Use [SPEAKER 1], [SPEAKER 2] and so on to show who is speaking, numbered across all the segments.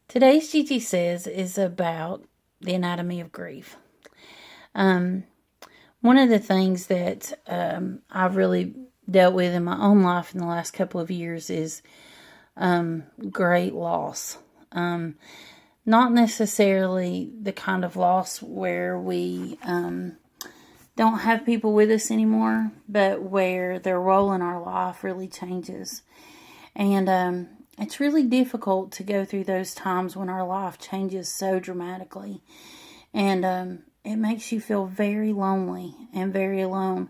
[SPEAKER 1] Today's Gigi Says is about the anatomy of grief. One of the things that I've really dealt with in my own life in the last couple of years is great loss. Not necessarily the kind of loss where we don't have people with us anymore, but where their role in our life really changes. And it's really difficult to go through those times when our life changes so dramatically. And it makes you feel very lonely and very alone.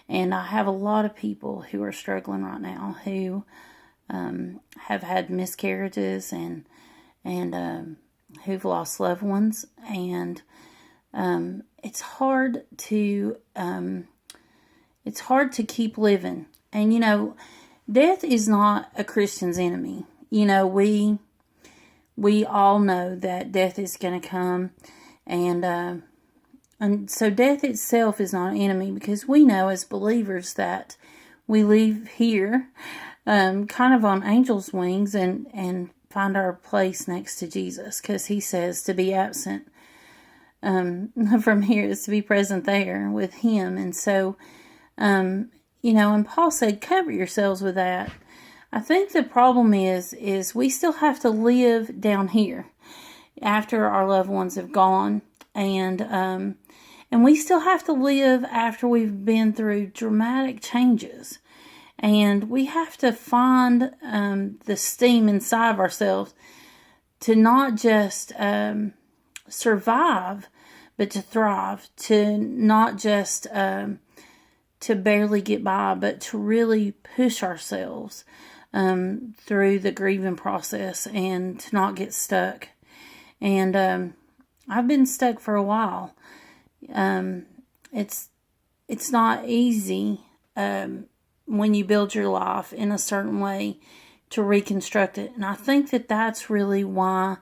[SPEAKER 1] And I have a lot of people who are struggling right now who have had miscarriages and who've lost loved ones. And it's hard to keep living. And you know, death is not a Christian's enemy. You know, we all know that death is going to come, and so death itself is not an enemy, because we know as believers that we leave here kind of on angel's wings and find our place next to Jesus, because he says to be absent from here is to be present there with him. And so you know, and Paul said, cover yourselves with that. I think the problem is we still have to live down here after our loved ones have gone. And we still have to live after we've been through dramatic changes. And we have to find the steam inside of ourselves to not just survive, but to thrive, to not just to barely get by, but to really push ourselves through the grieving process and to not get stuck. And I've been stuck for a while. It's not easy when you build your life in a certain way to reconstruct it. And I think that that's really why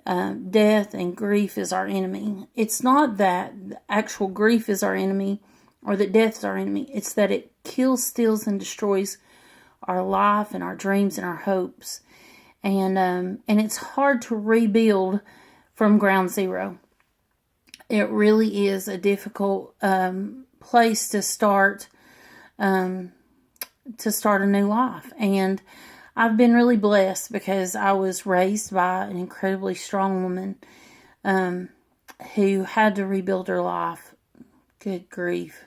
[SPEAKER 1] death and grief is our enemy. It's not that the actual grief is our enemy, or that death is our enemy. It's that it kills, steals, and destroys our life and our dreams and our hopes. And it's hard to rebuild from ground zero. It really is a difficult place to start a new life. And I've been really blessed because I was raised by an incredibly strong woman who had to rebuild her life. Good grief.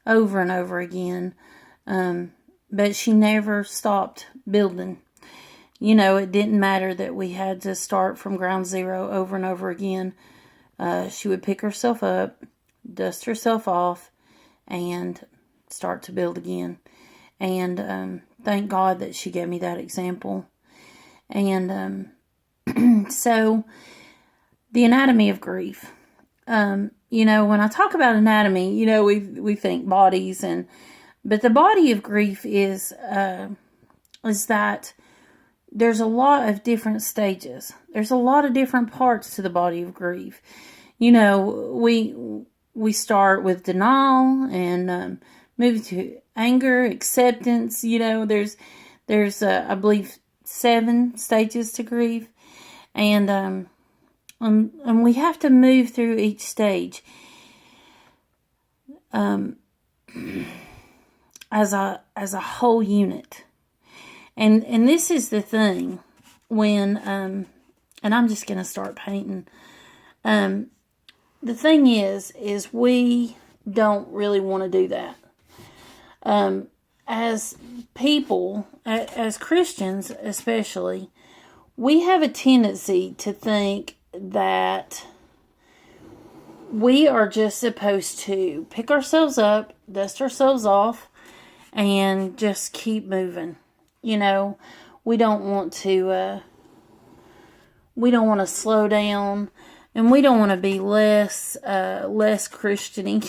[SPEAKER 1] Over and over again. But she never stopped building. You know, it didn't matter that we had to start from ground zero over and over again. She would pick herself up, dust herself off, and start to build again. And thank God that she gave me that example. And so, the anatomy of grief. You know, when I talk about anatomy, you know, we think bodies, but the body of grief is that there's a lot of different stages. There's a lot of different parts to the body of grief. You know, we start with denial and move to anger, acceptance. You know, there's I believe 7 stages to grief, and we have to move through each stage as a whole unit. And this is the thing when and I'm just going to start painting. The thing is we don't really want to do that. As people, as Christians especially, we have a tendency to think that we are just supposed to pick ourselves up, dust ourselves off, and just keep moving. You know, we don't want to slow down, and we don't want to be less Christian-y.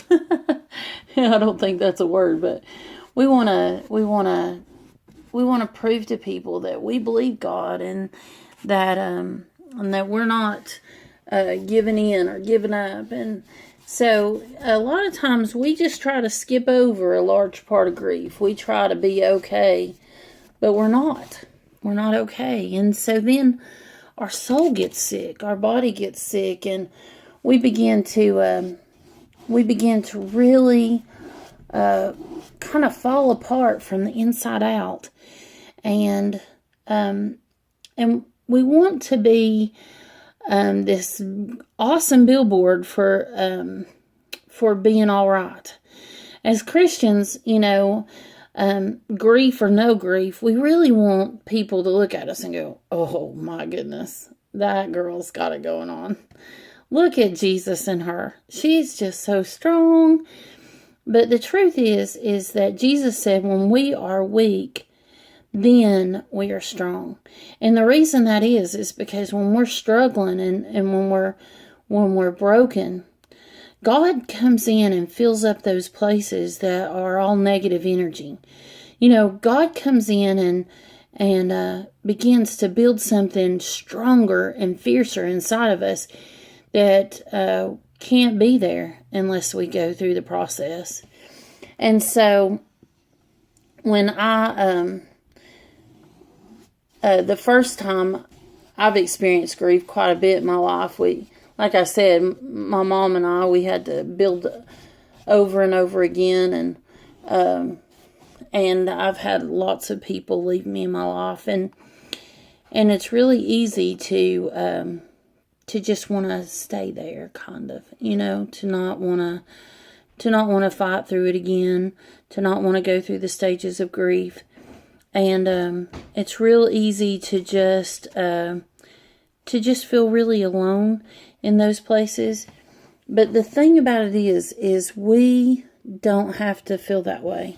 [SPEAKER 1] I don't think that's a word, but we want to prove to people that we believe God, and that we're not giving in or giving up. And so a lot of times we just try to skip over a large part of grief. We try to be okay, but we're not. We're not okay. And so then our soul gets sick, our body gets sick, and we begin to really kind of fall apart from the inside out, and we want to be this awesome billboard for being all right. As Christians, grief or no grief, we really want people to look at us and go, "Oh my goodness, that girl's got it going on. Look at Jesus in her. She's just so strong." But the truth is that Jesus said, when we are weak, then we are strong. And the reason that is because when we're struggling and when we're broken, God comes in and fills up those places that are all negative energy. God comes in and begins to build something stronger and fiercer inside of us that can't be there unless we go through the process. And so when the first time I've experienced grief quite a bit in my life, like I said, my mom and I, we had to build over and over again, and I've had lots of people leave me in my life, and it's really easy to just want to stay there, kind of, to not want to fight through it again, to not want to go through the stages of grief, and it's real easy to just feel really alone in those places. But the thing about it is we don't have to feel that way.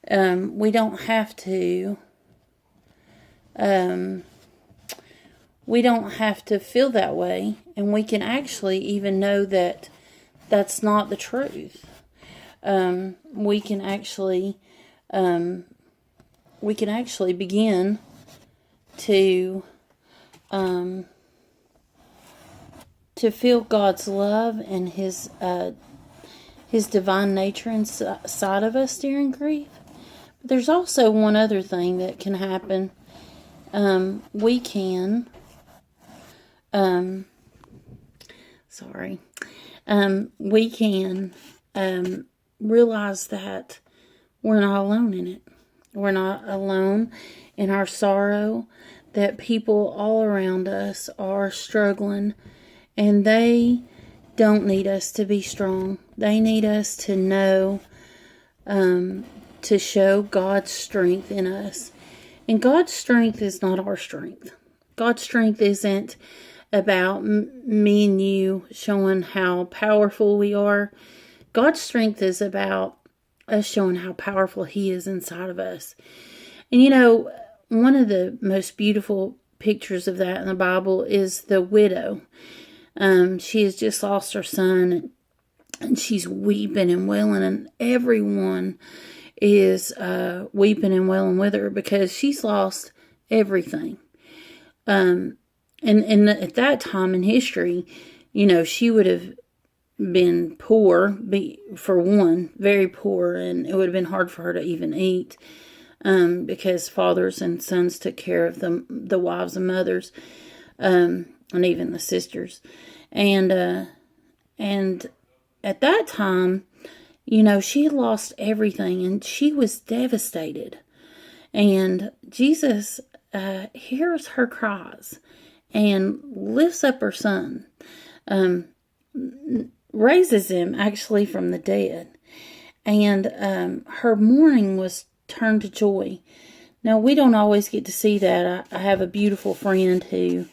[SPEAKER 1] We don't have to feel that way, and we can actually even know that that's not the truth. We can actually begin to feel God's love and His divine nature inside of us during grief. But there's also one other thing that can happen. We can realize that we're not alone in it. We're not alone in our sorrow, that people all around us are struggling, and they don't need us to be strong. They need us to know, to show God's strength in us. And God's strength is not our strength. God's strength isn't about me and you showing how powerful we are. God's strength is about us showing how powerful He is inside of us. And one of the most beautiful pictures of that in the Bible is the widow. She has just lost her son, and she's weeping and wailing, and everyone is weeping and wailing with her because she's lost everything. And at that time in history, she would have been poor, for one, very poor, and it would have been hard for her to even eat, because fathers and sons took care of the wives and mothers, and even the sisters, and at that time, she had lost everything, and she was devastated, and Jesus hears her cries and lifts up her son, raises him actually from the dead, and her mourning was turned to joy. Now, we don't always get to see that. I have a beautiful friend who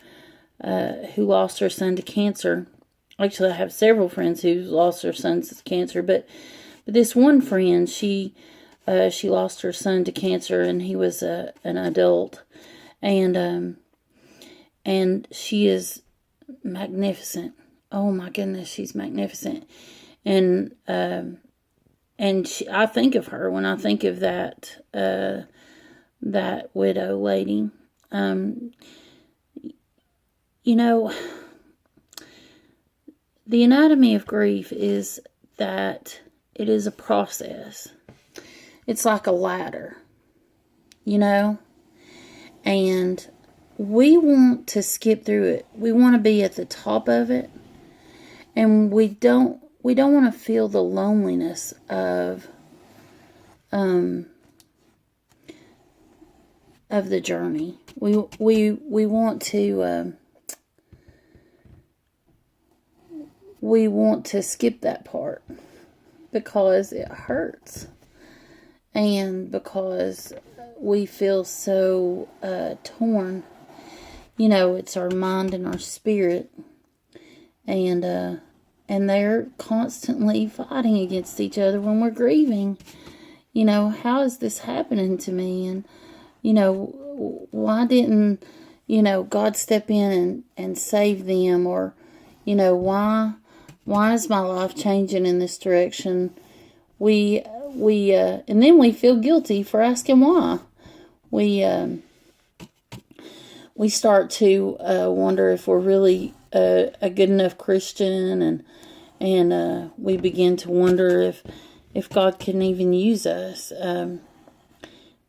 [SPEAKER 1] lost her son to cancer. Actually, I have several friends who lost their sons to cancer, but this one friend, she lost her son to cancer, and he was an adult, and she is magnificent. Oh my goodness, she's magnificent, and I think of her when I think of that widow lady. The anatomy of grief is that it is a process. It's like a ladder, and we want to skip through it. We want to be at the top of it, and we don't want to feel the loneliness of the journey. We want to skip that part because it hurts, and because we feel so torn. It's our mind and our spirit, and they're constantly fighting against each other when we're grieving. How is this happening to me? And why didn't God step in and save them? Or why is my life changing in this direction? And then we feel guilty for asking why. We start to wonder if we're really a good enough Christian, and we begin to wonder if God can even use us,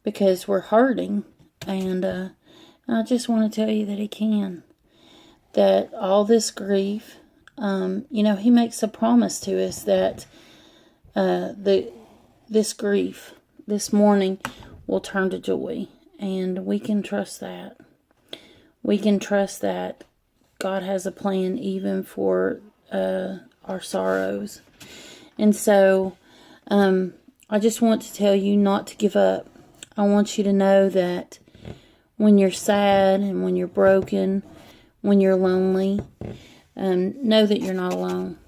[SPEAKER 1] because we're hurting. And I just want to tell you that He can. That all this grief, He makes a promise to us that this grief, this mourning, will turn to joy, and we can trust that. We can trust that God has a plan even for our sorrows. And so I just want to tell you not to give up. I want you to know that when you're sad and when you're broken, when you're lonely, know that you're not alone.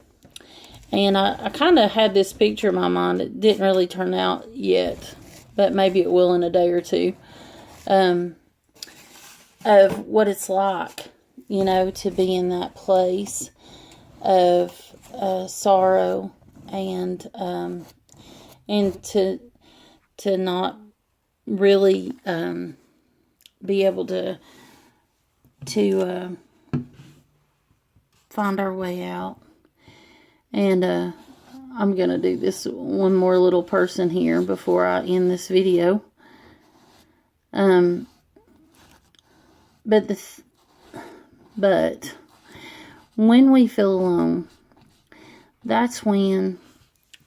[SPEAKER 1] And I kind of had this picture in my mind. It didn't really turn out yet, but maybe it will in a day or two. Of what it's like, to be in that place of sorrow, and to not really be able to find our way out. And I'm gonna do this one more little person here before I end this video. But when we feel alone, that's when,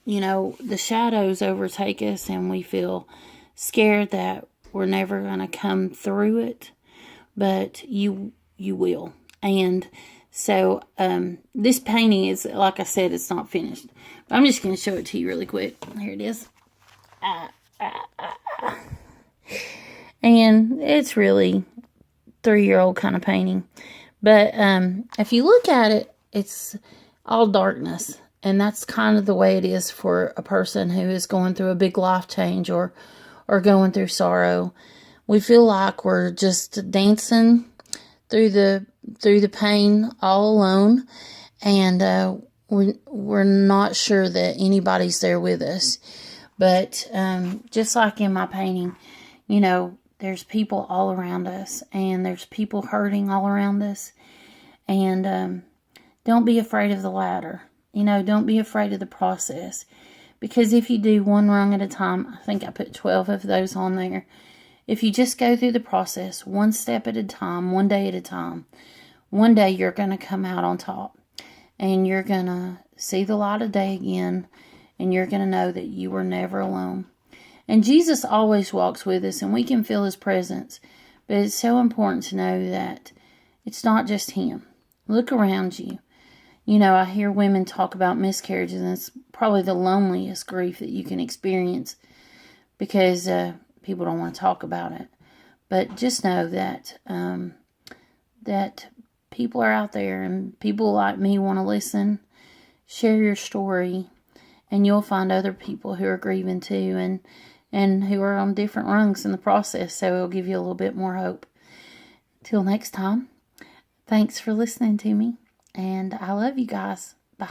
[SPEAKER 1] the shadows overtake us, and we feel scared that we're never going to come through it. But you will. And so this painting is, like I said, it's not finished. But I'm just going to show it to you really quick. Here it is. And it's really 3-year-old kind of painting. But if you look at it, it's all darkness. And that's kind of the way it is for a person who is going through a big life change or going through sorrow. We feel like we're just dancing through the pain all alone, and we're not sure that anybody's there with us. But just like in my painting, there's people all around us, and there's people hurting all around us. And don't be afraid of the ladder. Don't be afraid of the process. Because if you do one rung at a time, I think I put 12 of those on there. If you just go through the process, one step at a time, one day at a time, one day you're going to come out on top. And you're going to see the light of day again. And you're going to know that you were never alone. And Jesus always walks with us, and we can feel His presence. But it's so important to know that it's not just Him. Look around you. I hear women talk about miscarriages, and it's probably the loneliest grief that you can experience because people don't want to talk about it. But just know that that people are out there, and people like me want to listen. Share your story, and you'll find other people who are grieving too, and who are on different rungs in the process. So it'll give you a little bit more hope. Till next time, thanks for listening to me. And I love you guys. Bye.